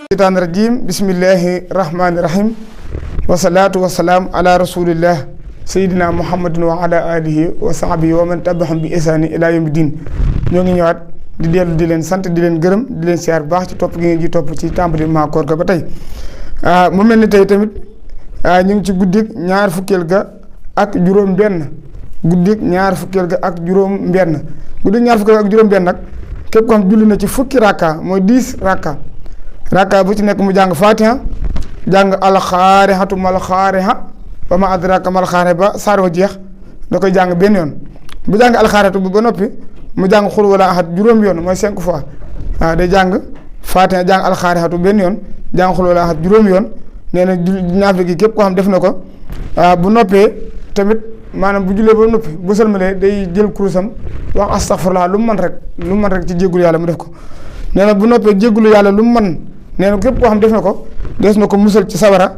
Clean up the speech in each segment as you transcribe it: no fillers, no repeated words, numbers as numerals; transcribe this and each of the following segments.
الشيطان الرجيم بسم الله الرحمن الرحيم والصلاة والسلام على رسول الله سيدنا محمد وعلى آله وصحبه ومن تبعهم بإحسان إلى يوم الدين ñoo ngi ñëwaat di dellu di leen sant di leen gërëm di leen siyaar baax ci topp gi ngeen ji topp ci tàmbali maa koor ga ba tey mu mel ni tey tamit ñu ngi ci guddik ñaar fukkeel ga ak juróom benn guddik ñaar fukkeel ga ak juróom benn guddik ñaar fukkeel ga ak juróom benn nag képp ko xam julli na ci fukki rakka mooy 10 rakka bu ci nekk mu jàng fatiha jàng alxaarixatu mal xaarixa ba ma adraka mal xaarixa ba saar wa jeex da koy jàng benn yoon bu jàng alxaarixatu bi ba noppi mu jàng xul wala ahad juróom yoon mooy 5 fois waaw day jàng fatiha jàng alxaarixatu benn yoon jàng xul wala ahad juróom yoon nee na naafila gi képp koo xam def na ko bu noppee tamit maanaam bu jullee ba noppi bu sëlmalee day jël kurusam wax astaghfirullah lu mu mën rek ci jéggulu yàlla mu def ko nee na bu noppee jéggulu yàlla lu mu mën nee na képp koo xam def na ko des na ko musal ci sawara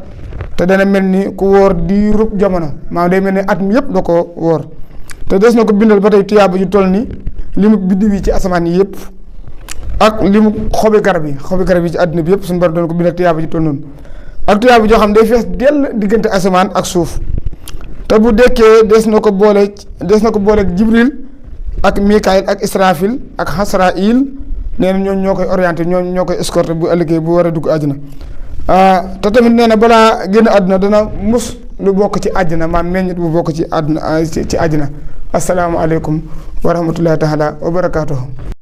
te dana mel ni ku wóor di rub jamono maanaam day mel ni at mi yëpp da ko wóor te des na ko bindal ba tey tuyaaba ju toll ni li mu biddiw yi ci asamaan yi yëpp ak li mu xobi garab yi ci àdduna bi yëpp suñu bari doon ko bindal tuyaaba ju toll noonu ak tuyaaba joo xam day fees dell diggante asamaan ak suuf te bu dekkee des na ko boole Jibril ak Mikaayil ak Israfil ak Hasrail nee na ñooñu ñoo koy orienté ñooñu ñoo koy escorté bu ëllëgee bu war a dugg àjjana te tamit nee na balaa génn àdduna dana mus lu bokk ci àjjana maam meññit bu bokk ci àdduna ci àjjana asalaamaaleykum wa rahmatullahi taala wa barakaatuhu